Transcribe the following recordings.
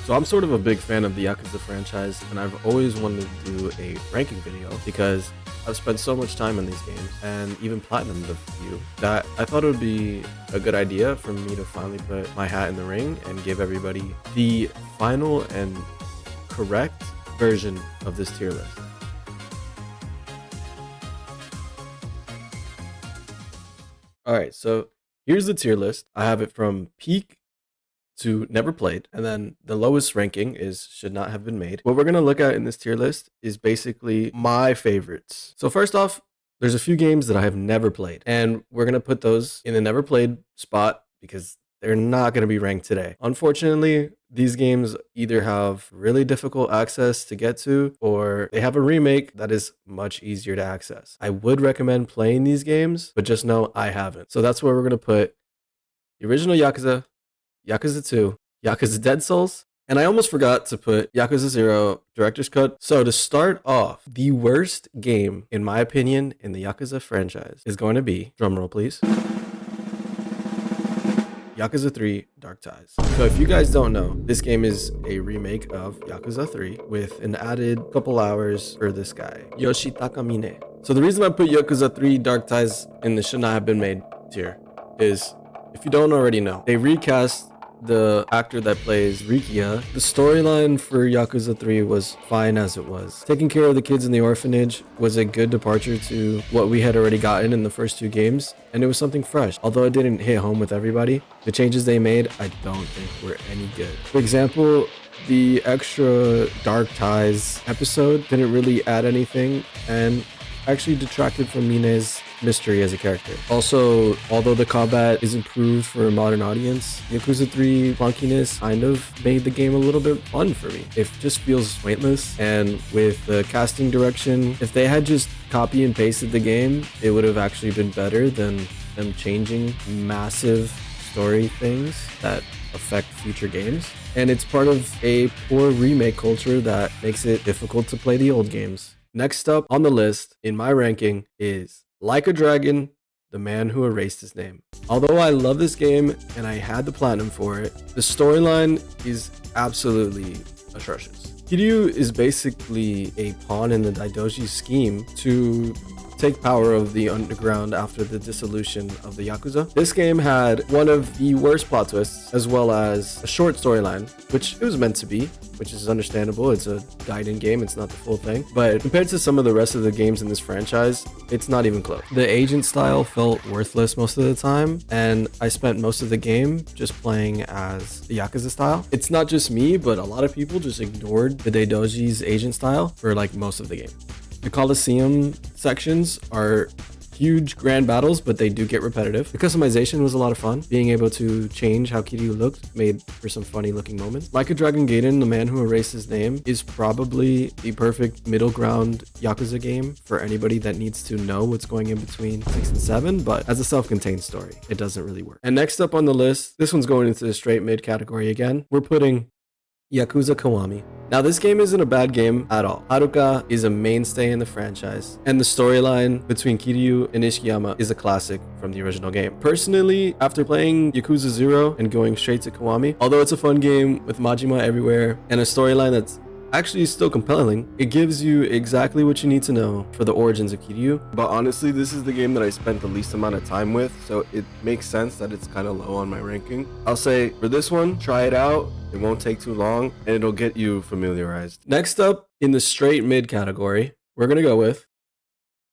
So I'm sort of a big fan of the Yakuza franchise, and I've always wanted to do a ranking video because I've spent so much time in these games and even platinumed a few that I thought it would be a good idea for me to finally put my hat in the ring and give everybody the final and correct version of this tier list. All right, so here's the tier list. I have it from peak to never played, and then the lowest ranking is should not have been made. What we're going to look at in this tier list is basically my favorites. So first off, there's a few games that I have never played, and we're going to put those in the never played spot because they're not going to be ranked today. Unfortunately, these games either have really difficult access to get to, or they have a remake that is much easier to access. I would recommend playing these games, but just know I haven't. So that's where we're going to put the original Yakuza, Yakuza 2, Yakuza Dead Souls, and I almost forgot to put Yakuza 0 Director's Cut. So to start off, the worst game, in my opinion, in the Yakuza franchise is going to be, drumroll please, Yakuza 3 Dark Ties. So if you guys don't know, this game is a remake of Yakuza 3 with an added couple hours for this guy, Yoshitaka Mine. So the reason I put Yakuza 3 Dark Ties in the should not have been made tier is, if you don't already know, they recast the actor that plays Rikiya. The storyline for Yakuza 3 was fine as it was. Taking care of the kids in the orphanage was a good departure to what we had already gotten in the first two games, and it was something fresh. Although it didn't hit home with everybody, the changes they made I don't think were any good. For example, the extra Dark Ties episode didn't really add anything and actually detracted from Mine's mystery as a character. Also, although the combat is improved for a modern audience, Yakuza 3 clunkiness kind of made the game a little bit fun for me. It just feels pointless, and with the casting direction, if they had just copy and pasted the game, it would have actually been better than them changing massive story things that affect future games. And it's part of a poor remake culture that makes it difficult to play the old games. Next up on the list in my ranking is Like a Dragon, The Man Who Erased His Name. Although I love this game and I had the platinum for it, the storyline is absolutely atrocious. Kiryu is basically a pawn in the Daidoji scheme to take power of the underground after the dissolution of the Yakuza. This game had one of the worst plot twists, as well as a short storyline, which it was meant to be, which is understandable. It's a guiding game, it's not the full thing. But compared to some of the rest of the games in this franchise, it's not even close. The agent style felt worthless most of the time, and I spent most of the game just playing as the Yakuza style. It's not just me, but a lot of people just ignored the Daidoji's agent style for like most of the game. The Coliseum sections are huge grand battles, but they do get repetitive. The customization was a lot of fun. Being able to change how Kiryu looked made for some funny looking moments. Like a Dragon Gaiden, The Man Who Erased His Name is probably the perfect middle ground Yakuza game for anybody that needs to know what's going in between 6 and 7, but as a self-contained story, it doesn't really work. And next up on the list, this one's going into the straight mid category again. We're putting Yakuza Kiwami. Now this game isn't a bad game at all. Haruka is a mainstay in the franchise, and the storyline between Kiryu and Ishiyama is a classic from the original game. Personally, after playing Yakuza 0 and going straight to Kiwami, although it's a fun game with Majima everywhere and a storyline that's actually still compelling, it gives you exactly what you need to know for the origins of Kiryu. But honestly, this is the game that I spent the least amount of time with, so it makes sense that it's kind of low on my ranking. I'll say for this one, try it out. It won't take too long and it'll get you familiarized. Next up in the straight mid category, we're gonna go with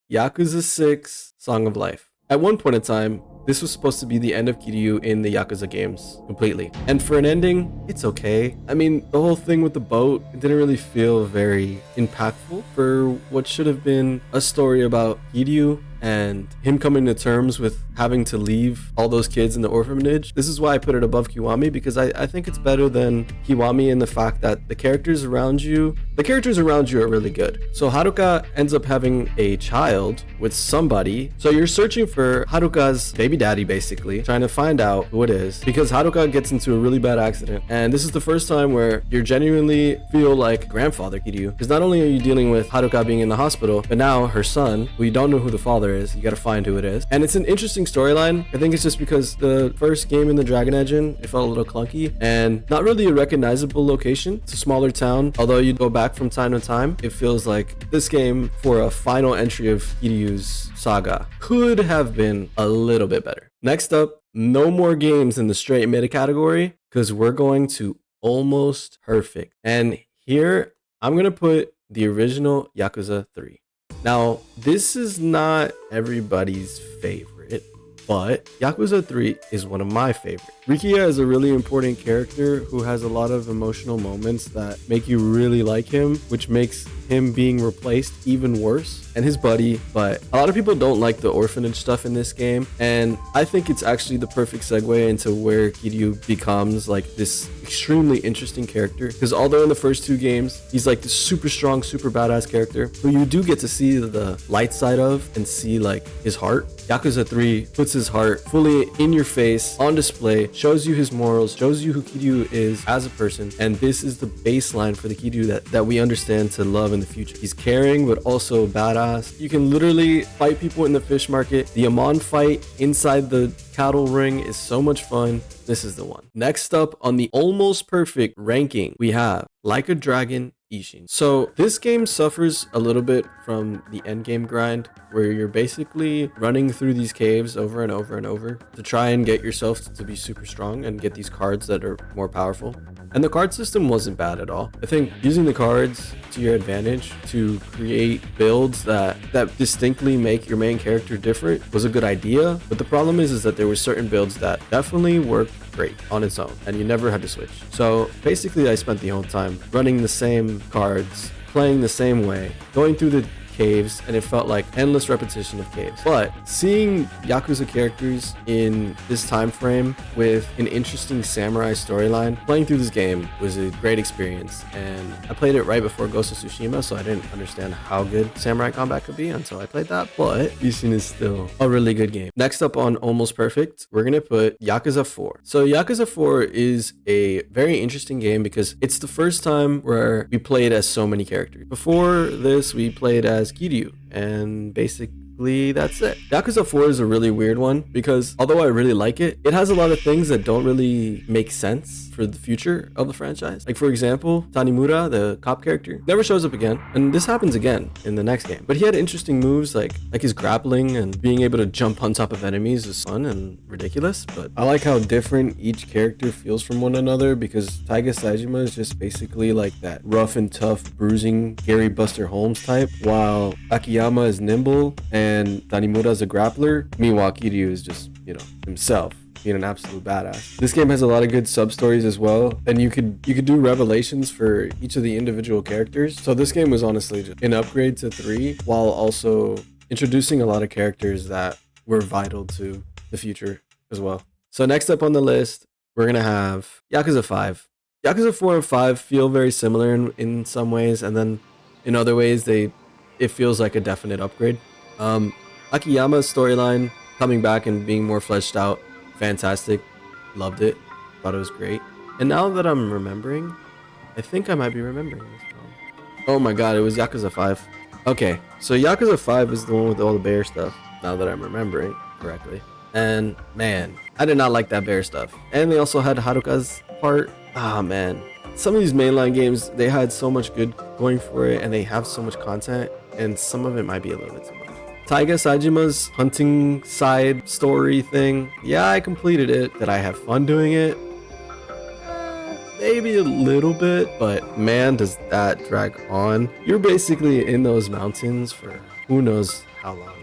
Yakuza 6 Song of Life. At one point in time, this was supposed to be the end of Kiryu in the Yakuza games completely. And for an ending, it's okay. I mean, the whole thing with the boat, it didn't really feel very impactful for what should have been a story about Kiryu and him coming to terms with having to leave all those kids in the orphanage. This is why I put it above Kiwami, because I think it's better than Kiwami in the fact that the characters around you, the characters around you are really good. So Haruka ends up having a child with somebody. So you're searching for Haruka's baby daddy, basically, trying to find out who it is, because Haruka gets into a really bad accident. And this is the first time where you genuinely feel like grandfather Kiryu, because not only are you dealing with Haruka being in the hospital, but now her son, who you don't know who the father is, you gotta find who it is. And it's an interesting storyline. I think it's just because the first game in the Dragon Engine, it felt a little clunky and not really a recognizable location. It's a smaller town. Although you go back from time to time, it feels like this game, for a final entry of Kiryu's saga, could have been a little bit better. Next up, no more games in the straight meta category, because we're going to almost perfect. And here, I'm going to put the original Yakuza 3. Now, this is not everybody's favorite, but Yakuza 3 is one of my favorites. Rikiya is a really important character who has a lot of emotional moments that make you really like him, which makes him being replaced even worse, and his buddy. But a lot of people don't like the orphanage stuff in this game, and I think it's actually the perfect segue into where Kiryu becomes like this extremely interesting character, because although in the first two games he's like this super strong, super badass character who you do get to see the light side of and see like his heart, Yakuza 3 puts his heart fully in your face, on display, shows you his morals, shows you who Kiryu is as a person, and this is the baseline for the Kiryu that we understand to love in the future. He's caring, but also badass. You can literally fight people in the fish market. The Amon fight inside the cattle ring is so much fun. This is the one. Next up on the almost perfect ranking, we have Like a Dragon Ishin. So this game suffers a little bit from the end game grind, where you're basically running through these caves over and over and over to try and get yourself to be super strong and get these cards that are more powerful. And the card system wasn't bad at all. I think using the cards to your advantage to create builds that distinctly make your main character different was a good idea. But the problem is that there were certain builds that definitely worked great on its own and you never had to switch. So basically I spent the whole time running the same cards, playing the same way, going through the caves, and it felt like endless repetition of caves. But seeing Yakuza characters in this time frame with an interesting samurai storyline, playing through this game was a great experience. And I played it right before Ghost of Tsushima, so I didn't understand how good samurai combat could be until I played that. But Ishin is still a really good game. Next up on Almost Perfect, we're gonna put Yakuza 4. So Yakuza 4 is a very interesting game because it's the first time where we played as so many characters. Before this, we played as Kiryu, and basically that's it. Yakuza 4 is a really weird one because although I really like it, it has a lot of things that don't really make sense for the future of the franchise. Like for example, Tanimura, the cop character, never shows up again, and this happens again in the next game. But he had interesting moves like his grappling and being able to jump on top of enemies is fun and ridiculous. But I like how different each character feels from one another, because Taiga Saejima is just basically like that rough and tough, bruising Gary Buster Holmes type, while Akiyama is nimble and Tanimura is a grappler. Meanwhile, Kiryu is just, himself, being an absolute badass. This game has a lot of good sub stories as well, and you could do revelations for each of the individual characters. So this game was honestly just an upgrade to 3, while also introducing a lot of characters that were vital to the future as well. So next up on the list, we're gonna have Yakuza 5. Yakuza 4 and 5 feel very similar in some ways, and then in other ways it feels like a definite upgrade. Akiyama's storyline coming back and being more fleshed out, fantastic. Loved it. Thought it was great. And now that I'm remembering, I think I might be remembering this one. Oh my god, it was Yakuza 5. Okay, so Yakuza 5 is the one with all the bear stuff, now that I'm remembering correctly. And man, I did not like that bear stuff. And they also had Haruka's part. Ah man. Some of these mainline games, they had so much good going for it, and they have so much content, and some of it might be a little bit too much. Taiga Saejima's hunting side story thing, yeah, I completed it. Did I have fun doing it? Maybe a little bit, but man, does that drag on. You're basically in those mountains for who knows how long.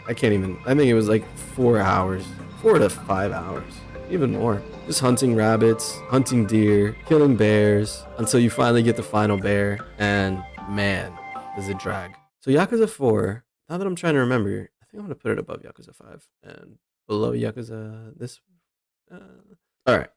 I think it was like 4 hours, 4 to 5 hours, even more. Just hunting rabbits, hunting deer, killing bears, until you finally get the final bear, and man, does it drag. So Yakuza 4, now that I'm trying to remember, I think I'm going to put it above Yakuza 5 and below Yakuza this. All right,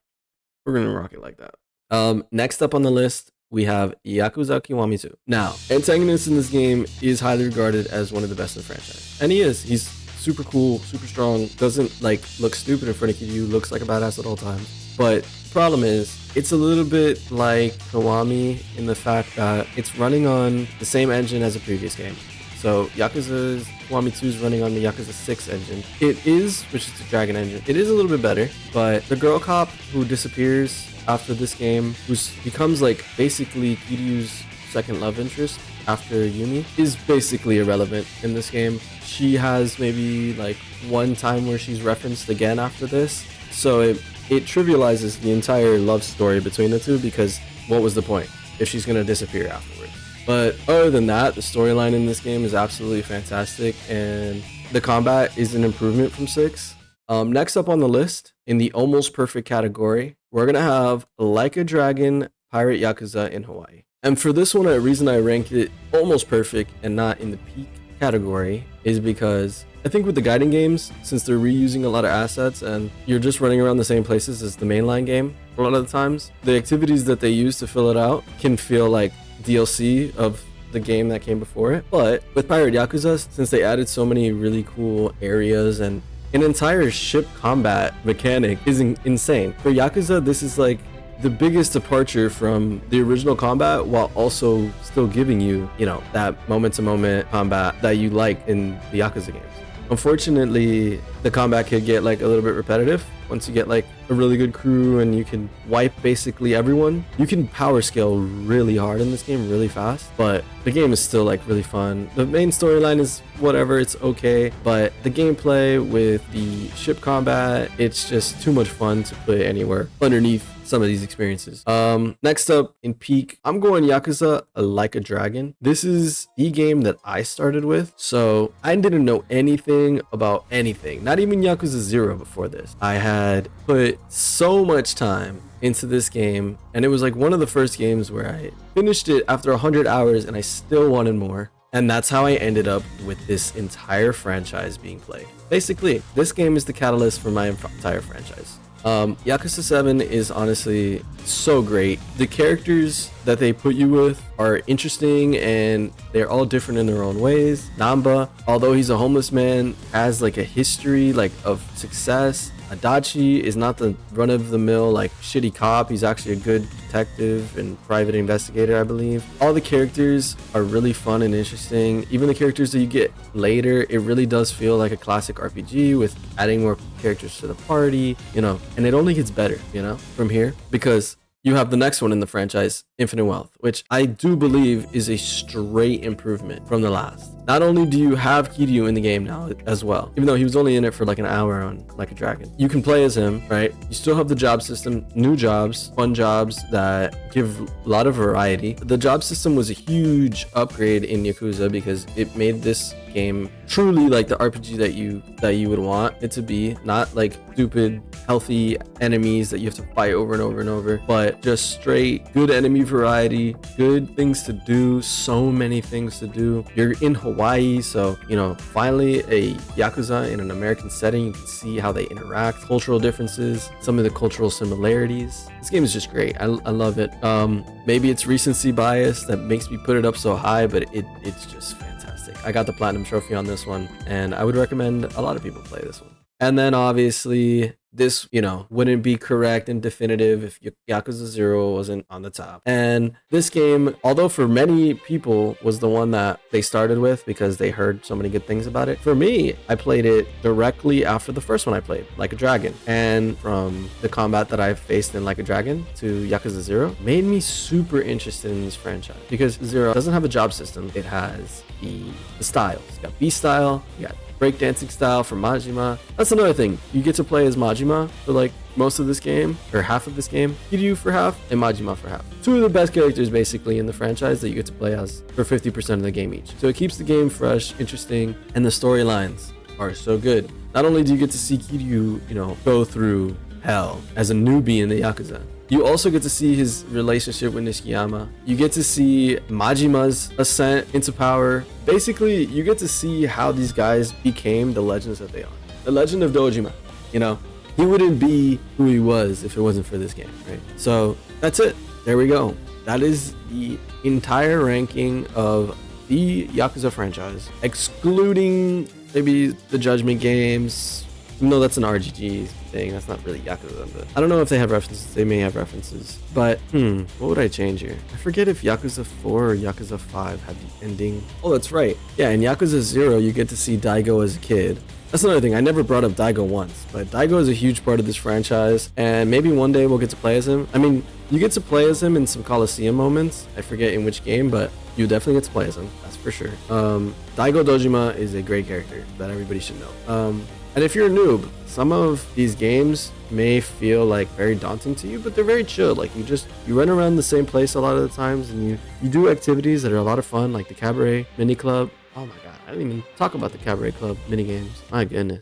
we're going to rock it like that. Next up on the list, we have Yakuza Kiwami 2. Now, antagonist in this game is highly regarded as one of the best in the franchise. And he is. He's super cool, super strong, doesn't like look stupid in front of you, looks like a badass at all times. But problem is, it's a little bit like Kiwami in the fact that it's running on the same engine as a previous game. So Yakuza's Kiwami 2 is running on the Yakuza 6 engine. It is, which is the Dragon engine. It is a little bit better, but the girl cop who disappears after this game, who becomes like basically Kiryu's second love interest after Yumi, is basically irrelevant in this game. She has maybe like one time where she's referenced again after this. So it trivializes the entire love story between the two, because what was the point if she's going to disappear afterwards? But other than that, the storyline in this game is absolutely fantastic, and the combat is an improvement from 6. Next up on the list, in the almost perfect category, we're going to have Like a Dragon Pirate Yakuza in Hawaii. And for this one, the reason I ranked it almost perfect and not in the peak category is because I think with the guiding games, since they're reusing a lot of assets and you're just running around the same places as the mainline game, a lot of the times, the activities that they use to fill it out can feel like DLC of the game that came before it. But with Pirate Yakuza, since they added so many really cool areas and an entire ship combat mechanic is insane. For Yakuza, this is like the biggest departure from the original combat, while also still giving you, you know, that moment-to-moment combat that you like in the Yakuza games. Unfortunately, the combat could get like a little bit repetitive once you get like a really good crew and you can wipe basically everyone. You can power scale really hard in this game, really fast, but the game is still like really fun. The main storyline is whatever, it's okay, but the gameplay with the ship combat, it's just too much fun to put anywhere underneath some of these experiences. Next up in peak, I'm going Yakuza Like a Dragon. This is the game that I started with, so I didn't know anything about anything, not even Yakuza 0 before this. I had put so much time into this game, and it was like one of the first games where I finished it after 100 hours and I still wanted more. And that's how I ended up with this entire franchise being played. Basically, this game is the catalyst for my entire franchise. Yakuza 7 is honestly so great. The characters that they put you with are interesting and they're all different in their own ways. Namba, although he's a homeless man, has like a history like of success. Adachi is not the run-of-the-mill like shitty cop. He's actually a good detective and private investigator, I believe. All the characters are really fun and interesting. Even the characters that you get later, it really does feel like a classic RPG with adding more characters to the party, you know, and it only gets better, you know, from here, because you have the next one in the franchise, Infinite Wealth, which I do believe is a straight improvement from the last. Not only do you have Kiryu in the game now as well, even though he was only in it for like an hour on Like a Dragon. You can play as him, right? You still have the job system, new jobs, fun jobs that give a lot of variety. The job system was a huge upgrade in Yakuza because it made this game truly like the RPG that you would want it to be. Not like stupid, healthy enemies that you have to fight over and over and over, but just straight good enemy variety, good things to do, so many things to do. You're in Hawaii, so you know, finally a Yakuza in an American setting. You can see how they interact, cultural differences, some of the cultural similarities. This game is just great. I love it. Maybe it's recency bias that makes me put it up so high, but it's just fantastic. I got the platinum trophy on this one, and I would recommend a lot of people play this one. And then obviously this, you know, wouldn't be correct and definitive if Yakuza 0 wasn't on the top. And this game, although for many people was the one that they started with because they heard so many good things about it, for me, I played it directly after the first one I played, Like a Dragon. And from the combat that I've faced in Like a Dragon to Yakuza 0 made me super interested in this franchise, because 0 doesn't have a job system. It has the styles. You got Beast style, you got breakdancing style from Majima. That's another thing. You get to play as Majima for like most of this game, or half of this game. Kiryu for half and Majima for half. Two of the best characters basically in the franchise that you get to play as for 50% of the game each. So it keeps the game fresh, interesting, and the storylines are so good. Not only do you get to see Kiryu, you know, go through hell as a newbie in the Yakuza, you also get to see his relationship with Nishikiyama. You get to see Majima's ascent into power. Basically, you get to see how these guys became the legends that they are. The Legend of Dojima, you know, he wouldn't be who he was if it wasn't for this game, right? So that's it. There we go. That is the entire ranking of the Yakuza franchise, excluding maybe the Judgment games. No, that's an RGG thing. That's not really Yakuza, but I don't know if they have references. They may have references. But, what would I change here? I forget if Yakuza 4 or Yakuza 5 had the ending. Oh, that's right. Yeah, in Yakuza 0, you get to see Daigo as a kid. That's another thing. I never brought up Daigo once, but Daigo is a huge part of this franchise, and maybe one day we'll get to play as him. I mean, you get to play as him in some Coliseum moments. I forget in which game, but you definitely get to play as him. That's for sure. Daigo Dojima is a great character that everybody should know. And if you're a noob, some of these games may feel like very daunting to you, but they're very chill. Like you run around the same place a lot of the times, and you do activities that are a lot of fun, like the Cabaret Mini Club. Oh my god, I didn't even talk about the Cabaret Club mini games. My goodness.